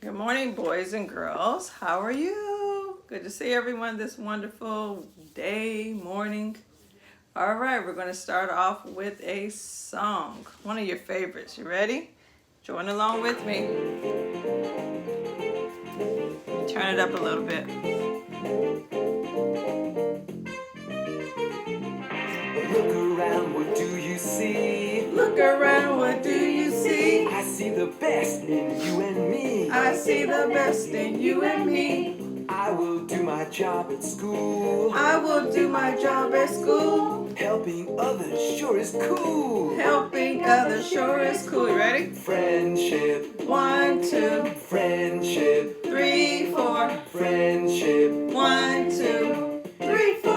Good morning, boys and girls. How are you? Good to see everyone this wonderful day, morning. All right, we're going to start off with a song, one of your favorites. You ready? Join along with me. Turn it up a little bit. Look around, what do you see? Look around, what do you see? I see the best in you and me. I see the best in you and me. I will do my job at school. I will do my job at school. Helping others sure is cool. Helping others sure is cool. You ready? Friendship. 1, 2, Friendship. 3, 4. Friendship. 1, 2, 3, 4.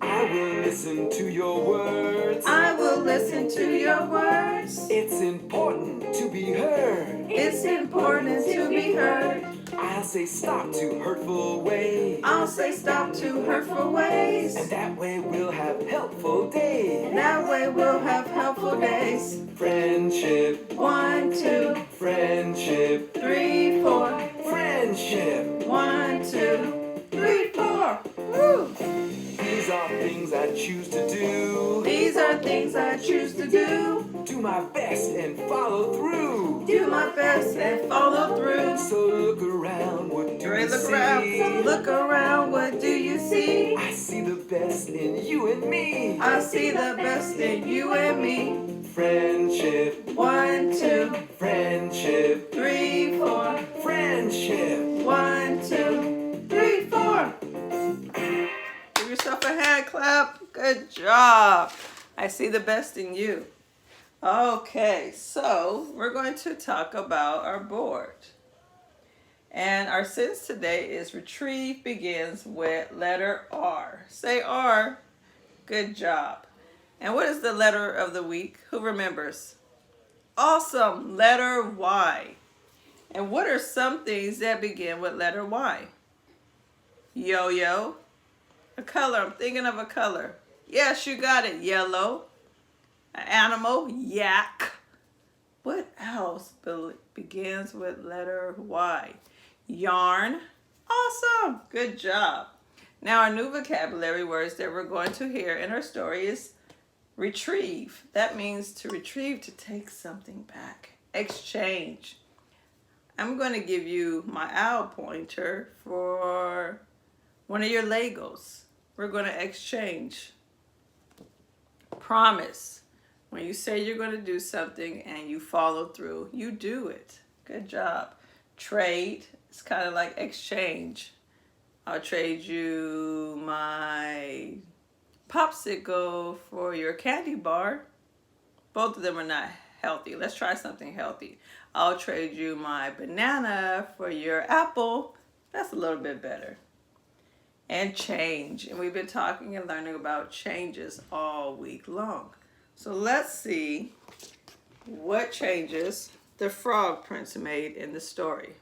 I will listen to your words. I will listen to your words. It's important to be heard. It's important to be heard. I'll say stop to hurtful ways. I'll say stop to hurtful ways. And that way we'll have helpful days. That way we'll have helpful days. Friendship. 1, 2, Friendship. 3, 4. Friendship. 1, 2, 3, 4. Woo! These are things I choose to do. These are things I choose to do. Do my best and follow through. Do my best and follow through. So look around, what do you Look see? around. Look around, what do you see? I see the best in you and me. I see the best in you and me. Friendship. 1, 2, Friendship. 3, 4. Friendship. 1, 2, 3, 4. Give yourself a hand clap. Good job. I see the best in you. Okay, so we're going to talk about our board. And our sentence today is retrieve begins with letter R. Say R. Good job. And what is the letter of the week? Who remembers? Awesome. Letter Y. And what are some things that begin with letter Y? Yo-yo. A color. I'm thinking of a color. Yes, you got it. Yellow. An animal. Yak. What else begins with letter Y? Yarn. Awesome. Good job. Now our new vocabulary words that we're going to hear in our story is retrieve. That means to retrieve, to take something back. Exchange. I'm going to give you my owl pointer for one of your Legos. We're going to exchange. Promise. When you say you're going to do something and you follow through, you do it. Good job. Trade. It's kind of like exchange. I'll trade you my popsicle for your candy bar. Both of them are not healthy. Let's try something healthy. I'll trade you my banana for your apple. That's a little bit better. And change. And we've been talking and learning about changes all week long. So let's see what changes the frog prince made in the story.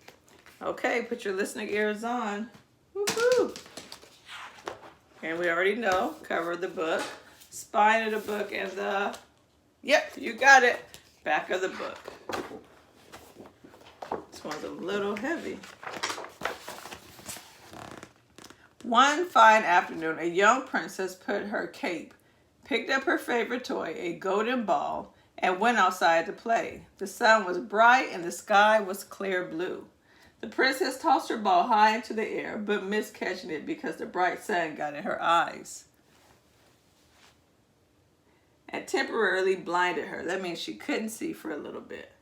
Okay, put your listening ears on. Woohoo! And we already know, cover of the book, spine of the book, and the, yep, you got it, back of the book. This one's a little heavy. One fine afternoon, a young princess put her cape, picked up her favorite toy, a golden ball, and went outside to play. The sun was bright and the sky was clear blue. The princess tossed her ball high into the air, but missed catching it because the bright sun got in her eyes and temporarily blinded her. That means she couldn't see for a little bit.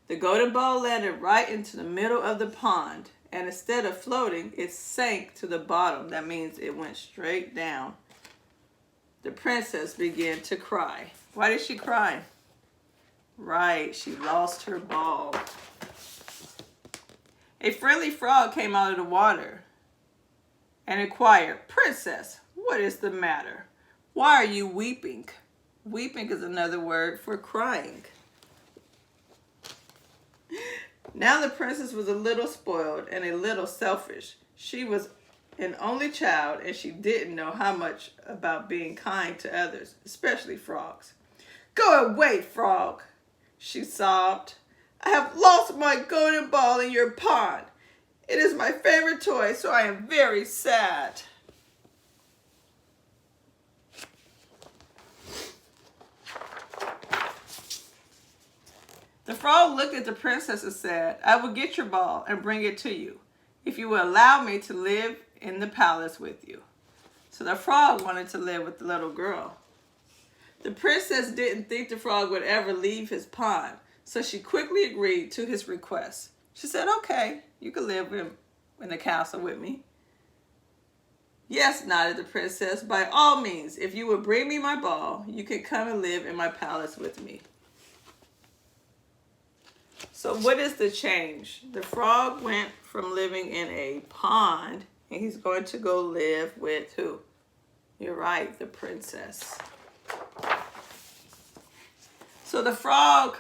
The golden ball landed right into the middle of the pond, and instead of floating, it sank to the bottom. That means it went straight down. The princess began to cry. Why did she cry? Right, she lost her ball. A friendly frog came out of the water and inquired, "Princess, what is the matter? Why are you weeping?" Weeping is another word for crying. Now the princess was a little spoiled and a little selfish. She was an only child and she didn't know how much about being kind to others, especially frogs. "Go away, frog," she sobbed. I have lost my golden ball in your pond. It is my favorite toy, so I am very sad. The frog looked at the princess and said, I will get your ball and bring it to you, if you will allow me to live in the palace with you. So the frog wanted to live with the little girl. The princess didn't think the frog would ever leave his pond, so she quickly agreed to his request. She said, okay, you can live in the castle with me. Yes, nodded the princess, by all means, if you will bring me my ball, you can come and live in my palace with me. So what is the change? The frog went from living in a pond, and he's going to go live with who? You're right, the princess. So the frog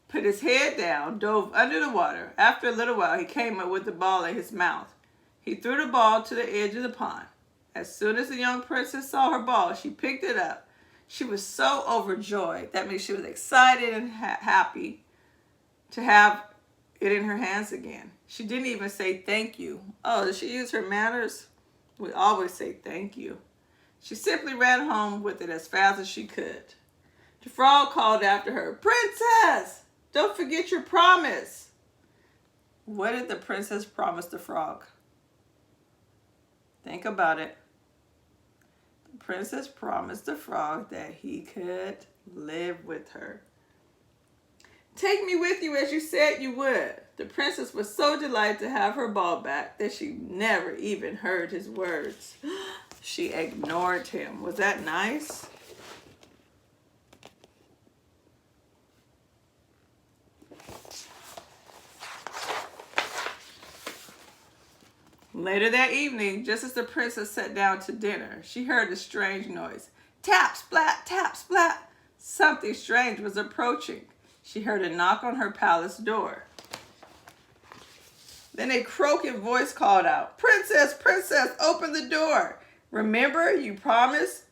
put his head down, dove under the water. After a little while, he came up with the ball in his mouth. He threw the ball to the edge of the pond. As soon as the young princess saw her ball, she picked it up. She was so overjoyed. That means she was excited and happy to have it in her hands again. She didn't even say thank you. Oh, did she use her manners? We always say thank you. She simply ran home with it as fast as she could. The frog called after her, Princess, don't forget your promise. What did the princess promise the frog? Think about it. The princess promised the frog that he could live with her. Take me with you as you said you would. The princess was so delighted to have her ball back that she never even heard his words. She ignored him. Was that nice? Later that evening, just as the princess sat down to dinner, she heard a strange noise. Tap, splat, tap, splat. Something strange was approaching. She heard a knock on her palace door. Then a croaking voice called out, Princess, princess, open the door. Remember, you promised,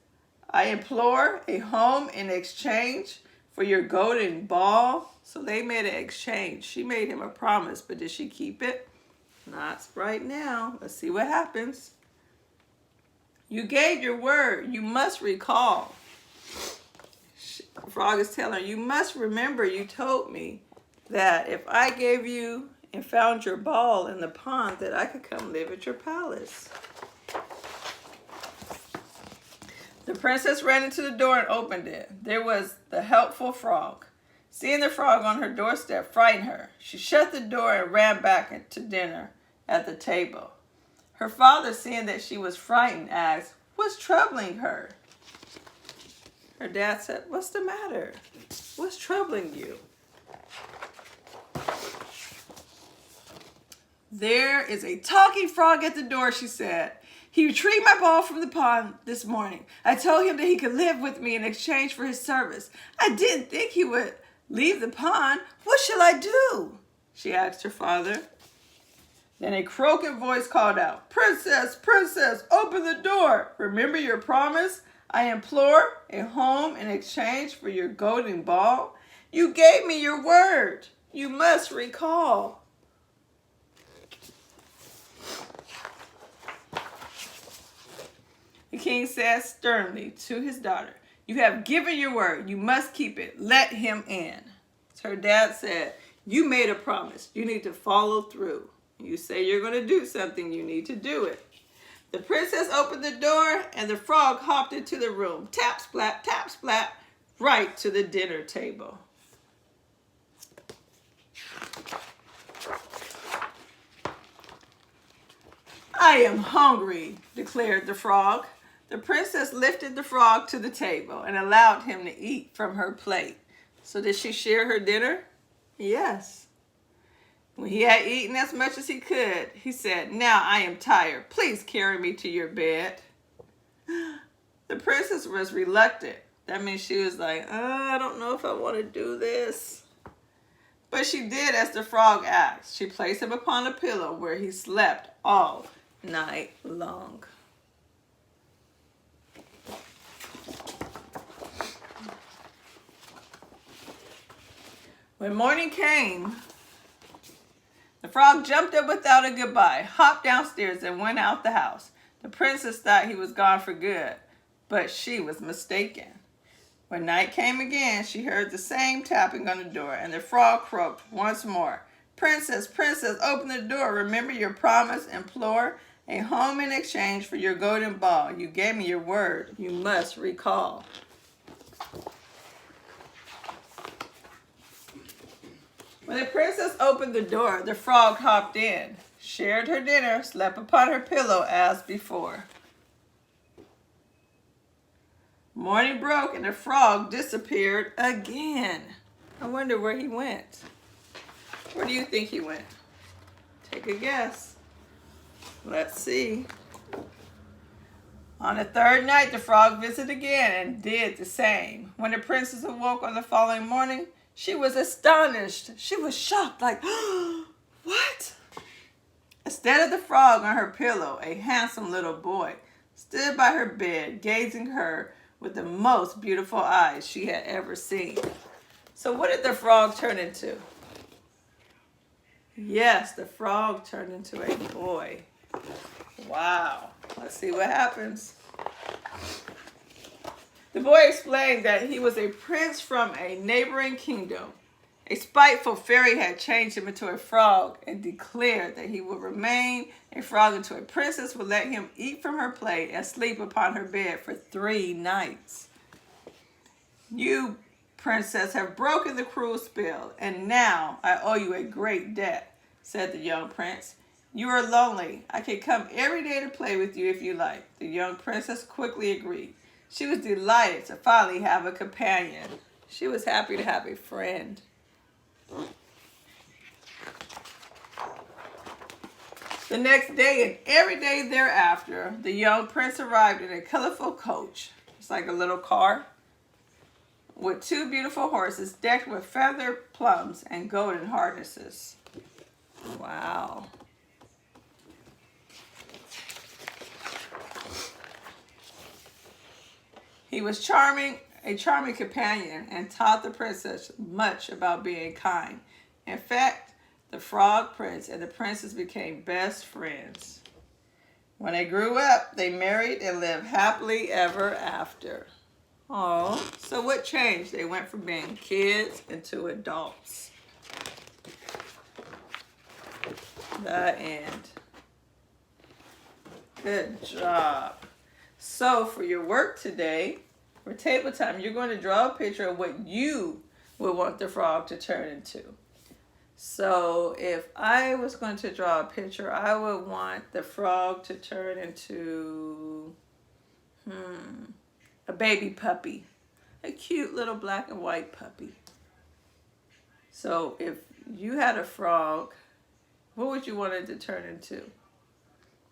I implore, a home in exchange for your golden ball. So they made an exchange. She made him a promise, but did she keep it? Not right now. Let's see what happens. You gave your word. You must recall. The frog is telling her, you must remember you told me that if I gave you and found your ball in the pond, that I could come live at your palace. The princess ran into the door and opened it. There was the helpful frog. Seeing the frog on her doorstep frightened her. She shut the door and ran back to dinner at the table. Her father, seeing that she was frightened, asked, what's troubling her? Her dad said, what's the matter? What's troubling you? There is a talking frog at the door, she said. He retrieved my ball from the pond this morning. I told him that he could live with me in exchange for his service. I didn't think he would leave the pond. What shall I do? She asked her father. Then a croaking voice called out, Princess, princess, open the door. Remember your promise? I implore a home in exchange for your golden ball. You gave me your word. You must recall. The king said sternly to his daughter, you have given your word. You must keep it. Let him in. So her dad said, you made a promise. You need to follow through. You say you're going to do something. You need to do it. The princess opened the door and the frog hopped into the room. Tap, splat, right to the dinner table. I am hungry, declared the frog. The princess lifted the frog to the table and allowed him to eat from her plate. So did she share her dinner? Yes. When he had eaten as much as he could, he said, now I am tired. Please carry me to your bed. The princess was reluctant. That means she was like, I don't know if I want to do this. But she did as the frog asked. She placed him upon a pillow where he slept all night long. When morning came, The frog jumped up without a goodbye, hopped downstairs, and went out the house. The princess thought he was gone for good, but she was mistaken. When night came again, she heard the same tapping on the door, and the frog croaked once more. Princess, princess, open the door. Remember your promise. Implore a home in exchange for your golden ball. You gave me your word. You must recall. When the princess opened the door, the frog hopped in, shared her dinner, slept upon her pillow as before. Morning broke and the frog disappeared again. I wonder where he went. Where do you think he went? Take a guess. Let's see. On the third night, the frog visited again and did the same. When the princess awoke on the following morning, she was astonished. She was shocked, like, what? Instead of the frog on her pillow, a handsome little boy stood by her bed, gazing at her with the most beautiful eyes she had ever seen. So what did the frog turn into? Yes, the frog turned into a boy. Wow. Let's see what happens. The boy explained that he was a prince from a neighboring kingdom. A spiteful fairy had changed him into a frog and declared that he would remain a frog until a princess would let him eat from her plate and sleep upon her bed for 3 nights. You, princess, have broken the cruel spell, and now I owe you a great debt, said the young prince. You are lonely. I can come every day to play with you if you like. The young princess quickly agreed. She was delighted to finally have a companion. She was happy to have a friend. The next day and every day thereafter, the young prince arrived in a colorful coach. It's like a little car with 2 beautiful horses decked with feather plumes and golden harnesses. Wow. He was a charming companion, and taught the princess much about being kind. In fact, the frog prince and the princess became best friends. When they grew up, they married and lived happily ever after. Oh, so what changed? They went from being kids into adults. The end. Good job. So for your work today, for table time, you're going to draw a picture of what you would want the frog to turn into. So if I was going to draw a picture, I would want the frog to turn into a baby puppy. A cute little black and white puppy. So if you had a frog, what would you want it to turn into?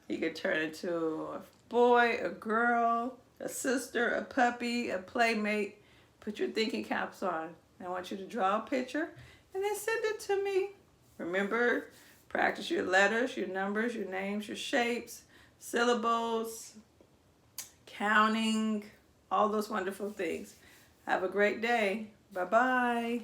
You could turn into a boy, a girl, a sister, a puppy, a playmate. Put your thinking caps on. I want you to draw a picture and then send it to me. Remember, practice your letters, your numbers, your names, your shapes, syllables, counting, all those wonderful things. Have a great day. Bye-bye.